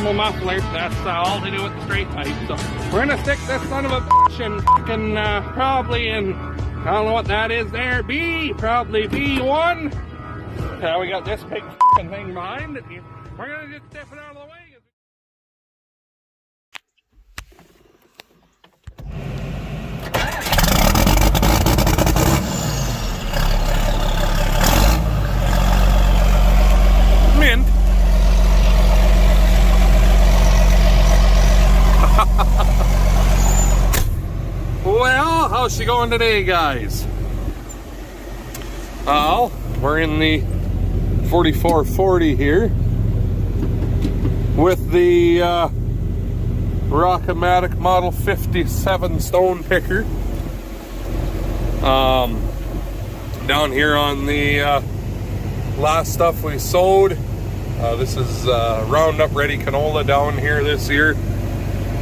normal muffler. That's all to do with the straight pipe. So we're gonna stick this son of a bitch in fucking probably in, I don't know what that is there, probably B1. We got this big fucking thing behind it. We're gonna just step it out of the way. Mint. Well, how's she going today, guys? Oh, we're in the 4440 here with the Rockomatic Model 57 stone picker. Down here on the last stuff we sowed. This is Roundup Ready canola down here this year.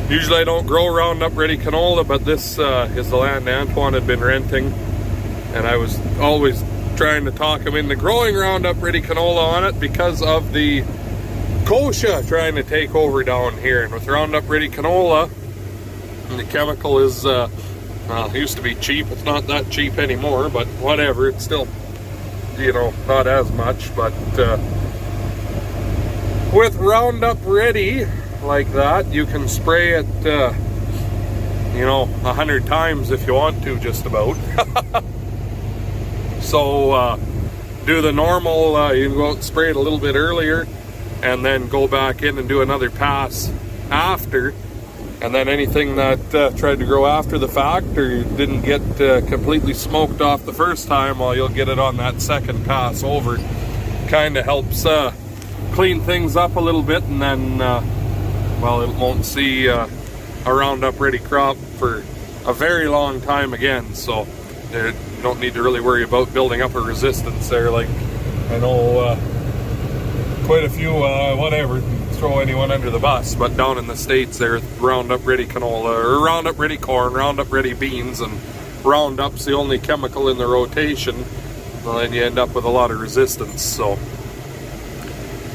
Usually I don't grow Roundup Ready canola, but this is the land Antoine had been renting, and I was always trying to talk him into growing Roundup Ready canola on it because of the kochia trying to take over down here. And with Roundup Ready canola, the chemical is well, it used to be cheap. It's not that cheap anymore, but whatever, it's still, you know, not as much. But with Roundup Ready like that, you can spray it you know, 100 times if you want to, just about. So do the normal, you can go out and spray it a little bit earlier and then go back in and do another pass after, and then anything that tried to grow after the fact or didn't get completely smoked off the first time, well, you'll get it on that second pass over. Kind of helps clean things up a little bit, and then well, it won't see a Roundup Ready crop for a very long time again. So you don't need to really worry about building up a resistance there. Like, I know quite a few, whatever, throw anyone under the bus, but down in the States there, Roundup Ready canola, or Roundup Ready corn, Roundup Ready beans, and Roundup's the only chemical in the rotation. Well, then you end up with a lot of resistance. So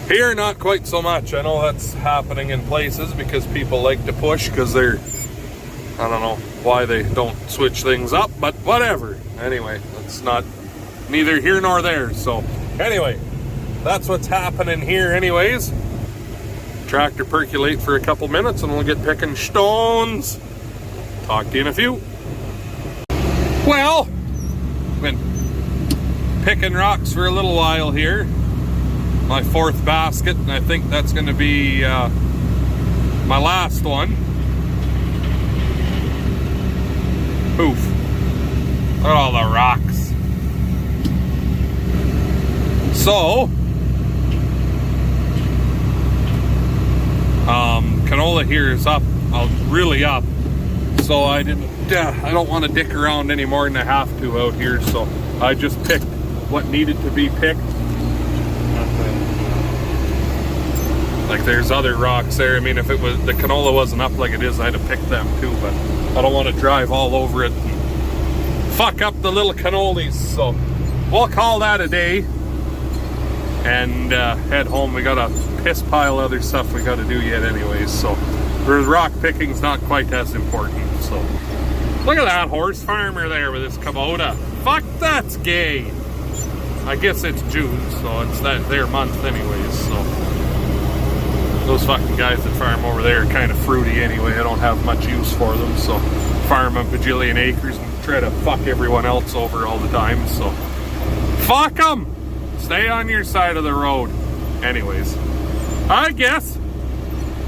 here, not quite so much. I know that's happening in places because people like to push because they're, I don't know why they don't switch things up, but whatever. Anyway, that's not neither here nor there. So anyway, that's what's happening here anyways. Tractor percolate for a couple minutes and we'll get picking stones. Talk to you in a few. Well, been picking rocks for a little while here. My fourth basket, and I think that's going to be my last one. Poof. Look at all the rocks. So, canola here is up, really up. So I don't want to dick around any more than I have to out here. So I just picked what needed to be picked. Like, there's other rocks there. I mean, if it was, the canola wasn't up like it is, I'd have picked them too, but I don't want to drive all over it and fuck up the little cannolis. So we'll call that a day and head home. We got a piss pile of other stuff we got to do yet anyways. So the rock picking's not quite as important. So look at that horse farmer there with his Kubota. Fuck, that's gay. I guess it's June, so it's their month anyways. So those fucking guys that farm over there are kind of fruity anyway. I don't have much use for them, so farm a bajillion acres and try to fuck everyone else over all the time. So fuck them. Stay on your side of the road. Anyways, I guess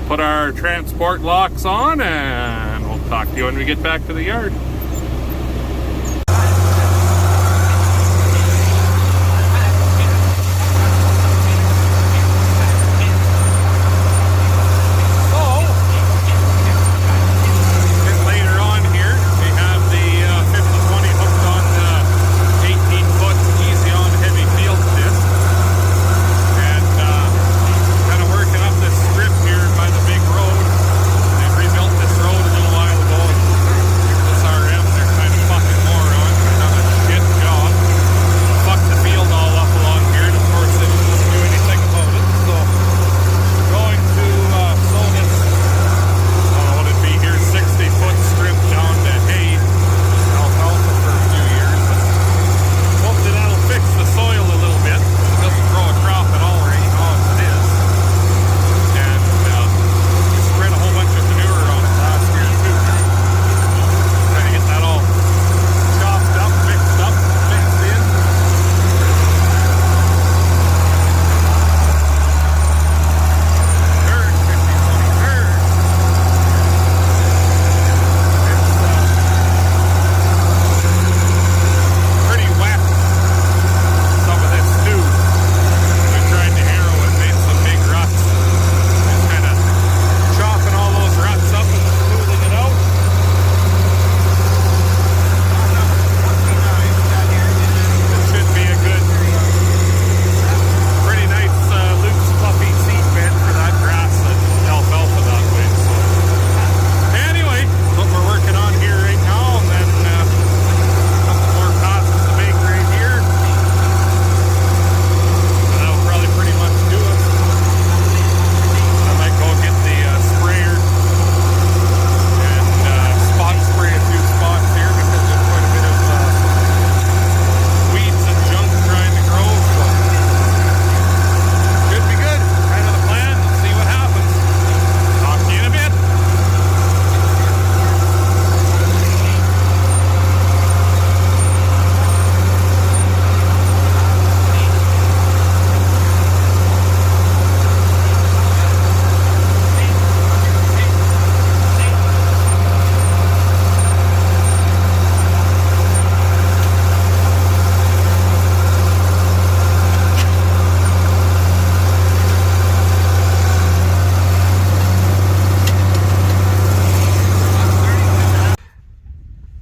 put our transport locks on and we'll talk to you when we get back to the yard.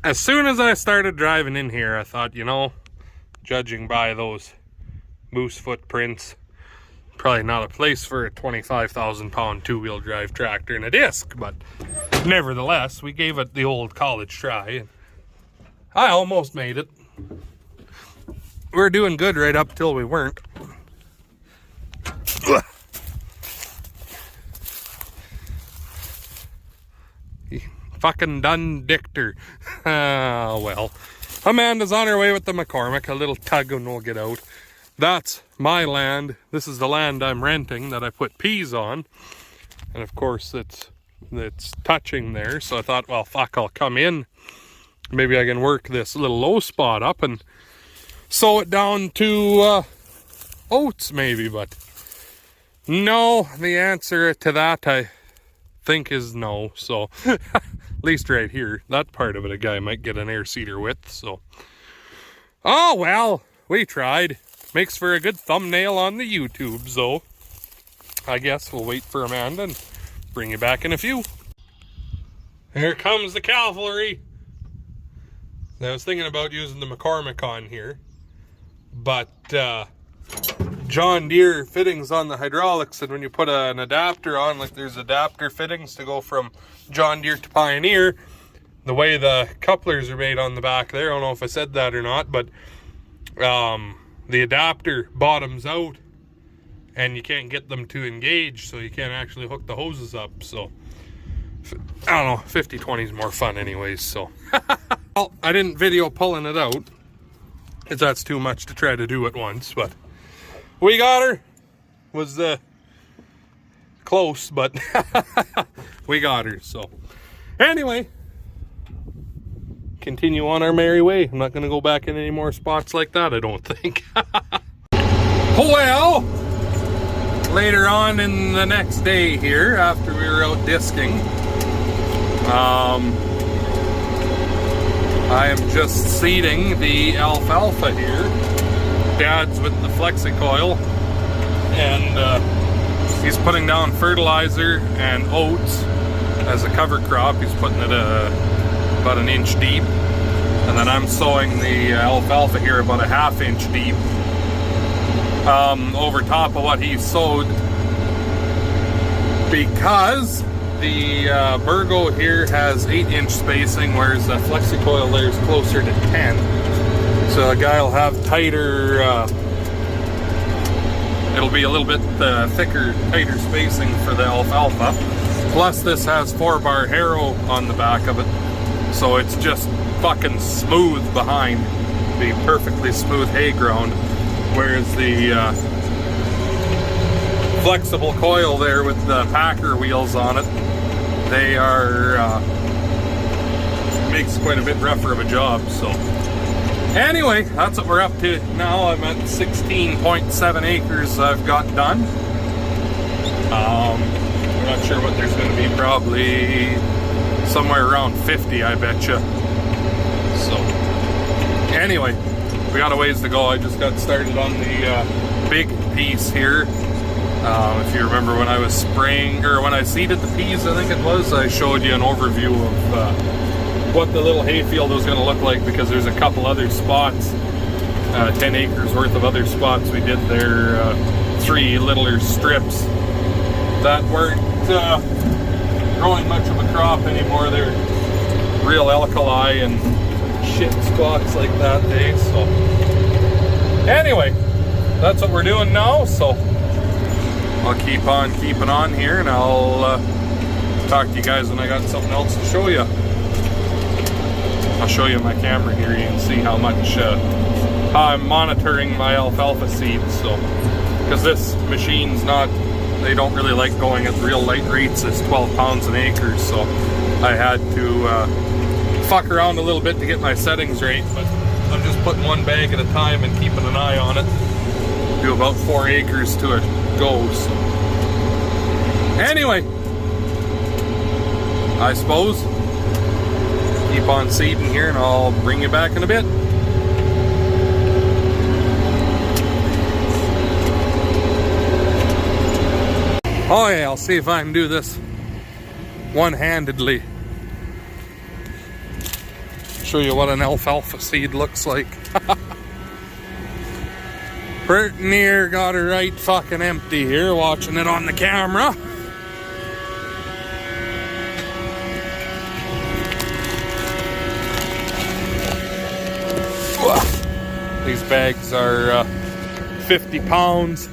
as soon as I started driving in here, I thought, you know, judging by those moose footprints, probably not a place for a 25,000 pound two-wheel drive tractor and a disc, but nevertheless, we gave it the old college try, and I almost made it. We were doing good right up till we weren't. Fucking done Dichter. Well, Amanda's on her way with the McCormick. A little tug and we'll get out. That's my land. This is the land I'm renting that I put peas on. And of course it's touching there. So I thought, well, fuck, I'll come in. Maybe I can work this little low spot up and sow it down to oats maybe. But no, the answer to that I think is no. So at least right here, that part of it a guy might get an air seeder with. So oh well, we tried. Makes for a good thumbnail on the YouTube, so I guess we'll wait for Amanda and bring you back in a few. Here comes the cavalry. I was thinking about using the McCormick on here, but John Deere fittings on the hydraulics, and when you put an adapter on, like there's adapter fittings to go from John Deere to Pioneer, the way the couplers are made on the back there, I don't know if I said that or not, but the adapter bottoms out and you can't get them to engage, so you can't actually hook the hoses up. So I don't know, 50/20 is more fun anyways. So well, I didn't video pulling it out because that's too much to try to do at once, but we got her. Was close, but we got her. So anyway, continue on our merry way. I'm not going to go back in any more spots like that, I don't think. Well, later on in the next day here, after we were out disking, I am just seeding the alfalfa here. Dad's with the Flexicoil, and he's putting down fertilizer and oats as a cover crop. He's putting it about an inch deep, and then I'm sowing the alfalfa here about a ½ inch deep over top of what he sowed, because the Burgo here has 8-inch spacing, whereas the Flexicoil there is closer to 10. So the guy will have tighter, it'll be a little bit thicker, tighter spacing for the alfalfa. Plus this has 4-bar harrow on the back of it, so it's just fucking smooth behind, the perfectly smooth hay ground, whereas the flexible coil there with the Packer wheels on it, they are makes quite a bit rougher of a job. So anyway, that's what we're up to now. I'm at 16.7 acres I've got done. I'm not sure what there's going to be, probably somewhere around 50, I betcha. So anyway, we got a ways to go. I just got started on the big piece here. If you remember when I was spraying, or when I seeded the peas, I think it was, I showed you an overview of what the little hayfield was going to look like, because there's a couple other spots, 10 acres worth of other spots we did there, 3 littler strips that weren't growing much of a crop anymore. They're real alkali and shit spots like that, eh? So anyway, that's what we're doing now. So I'll keep on keeping on here, and I'll talk to you guys when I got something else to show you. I'll show you my camera here. You can see how much how I'm monitoring my alfalfa seeds. So because this machine's not, they don't really like going at real light rates. It's 12 pounds an acre, so I had to fuck around a little bit to get my settings right, but I'm just putting one bag at a time and keeping an eye on it. Do about 4 acres to a go. So anyway, I suppose keep on seeding here, and I'll bring you back in a bit. Oh yeah, I'll see if I can do this one-handedly. Show you what an alfalfa seed looks like. Pretty near got it right fucking empty here, watching it on the camera. These bags are 50 pounds,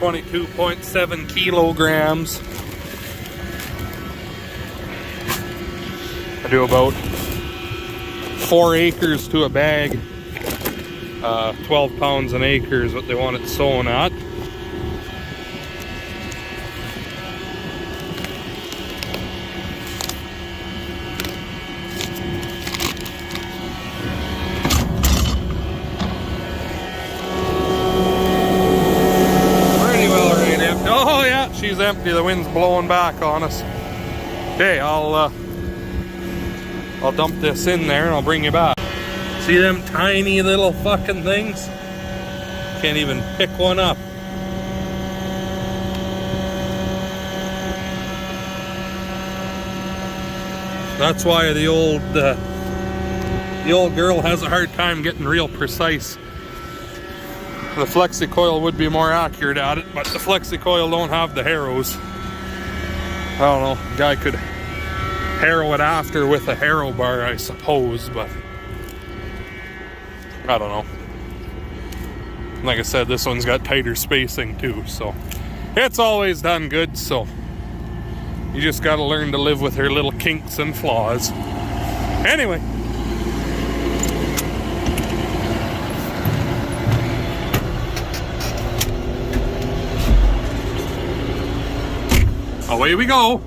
22.7 kilograms. I do about 4 acres to a bag. 12 pounds an acre is what they want it sown at. Oh yeah, she's empty. The wind's blowing back on us. Okay, I'll dump this in there and I'll bring you back. See them tiny little fucking things? Can't even pick one up. That's why the old girl has a hard time getting real precise. The flexi coil would be more accurate at it, but the flexi coil don't have the harrows. I don't know, the guy could harrow it after with a harrow bar, I suppose, but I don't know. Like I said, this one's got tighter spacing too, so it's always done good, so you just gotta learn to live with her little kinks and flaws. Anyway. Away we go.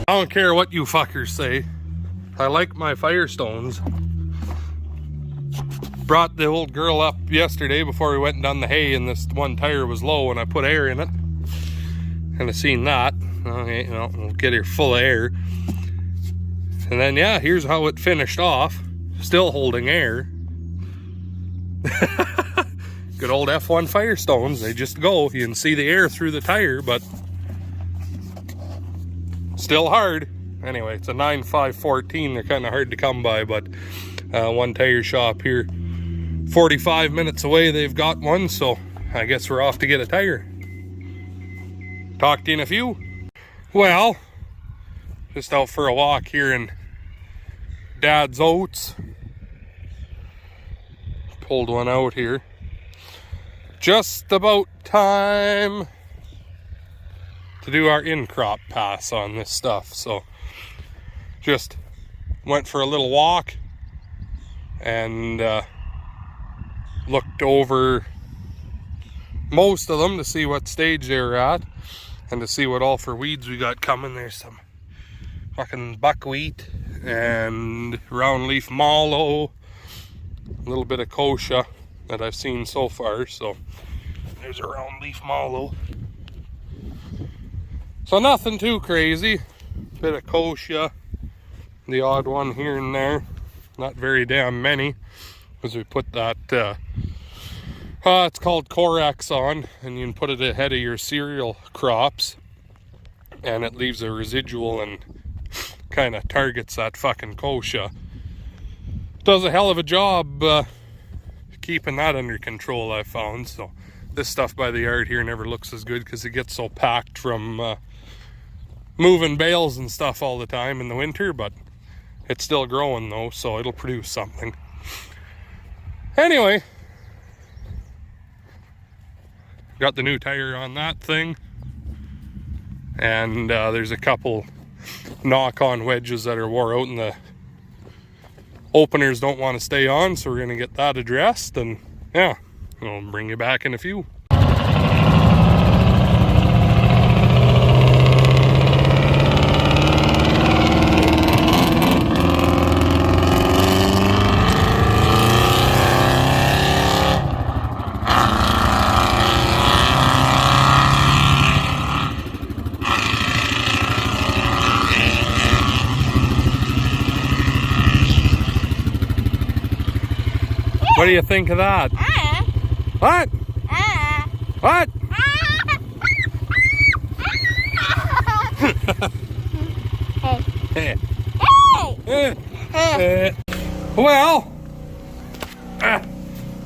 I don't care what you fuckers say. I like my Firestones. Brought the old girl up yesterday before we went and done the hay, and this one tire was low and I put air in it. And I seen that. Okay, you know, we'll get her full of air. And then yeah, here's how it finished off. Still holding air. Good old F1 Firestones, they just go. You can see the air through the tire, but still hard. Anyway, it's a 9514. They're kind of hard to come by, but one tire shop here, 45 minutes away, they've got one, so I guess we're off to get a tire. Talk to you in a few. Well, just out for a walk here in Dad's oats. Pulled one out here. Just about time to do our in-crop pass on this stuff. So just went for a little walk and looked over most of them to see what stage they were at and to see what all for weeds we got coming. There's some fucking buckwheat and round leaf mallow, a little bit of kochia that I've seen so far. So there's a round leaf mallow. So nothing too crazy. Bit of kochia, the odd one here and there. Not very damn many, because we put that it's called Corax on, and you can put it ahead of your cereal crops, and it leaves a residual and kind of targets that fucking kochia. Does a hell of a job keeping that under control, I found. So this stuff by the yard here never looks as good because it gets so packed from moving bales and stuff all the time in the winter, but it's still growing though, so it'll produce something. Anyway, got the new tire on that thing, and there's a couple knock-on wedges that are wore out and the openers don't want to stay on, so we're going to get that addressed, and yeah, I'll bring you back in a few. What do you think of that? What? What? Well,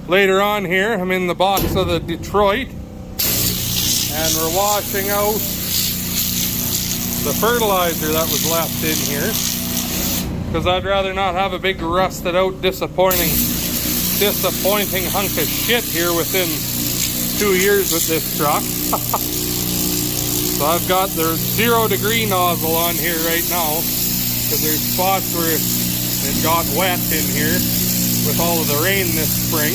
later on here, I'm in the box of the Detroit, and we're washing out the fertilizer that was left in here, because I'd rather not have a big rusted out disappointing hunk of shit here within 2 years with this truck. So I've got the 0 degree nozzle on here right now, because there's spots where it got wet in here with all of the rain this spring,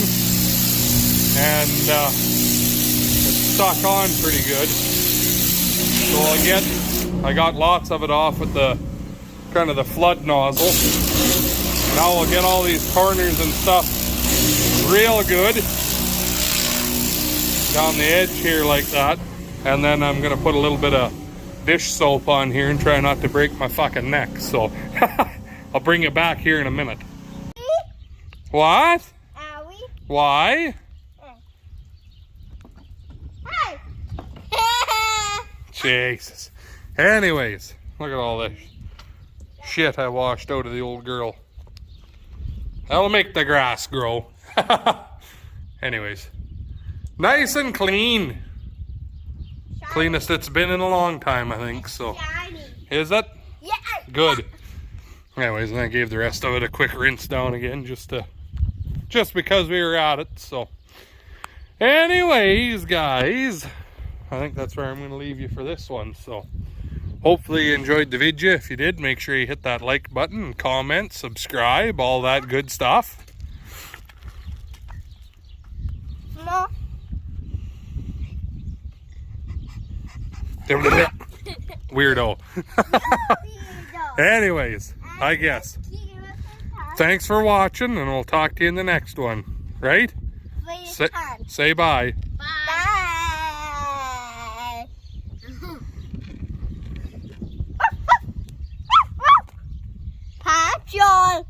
and it's stuck on pretty good. So I got lots of it off with the kind of the flood nozzle. Now we'll get all these corners and stuff real good down the edge here like that, and then I'm gonna put a little bit of dish soap on here and try not to break my fucking neck. So I'll bring it back here in a minute. What? Why? Jesus. Anyways, look at all this shit I washed out of the old girl. That'll make the grass grow. Anyways, nice and clean. Cleanest it's been in a long time, I think. So, is it? Yeah. Good. Anyways, and I gave the rest of it a quick rinse down again, just because we were at it. So, anyways, guys, I think that's where I'm going to leave you for this one. So, hopefully you enjoyed the video. If you did, make sure you hit that like button, comment, subscribe, all that good stuff. Weirdo. Anyways, I guess. Thanks for watching, and we'll talk to you in the next one. Right? Say bye. Bye. Patrol.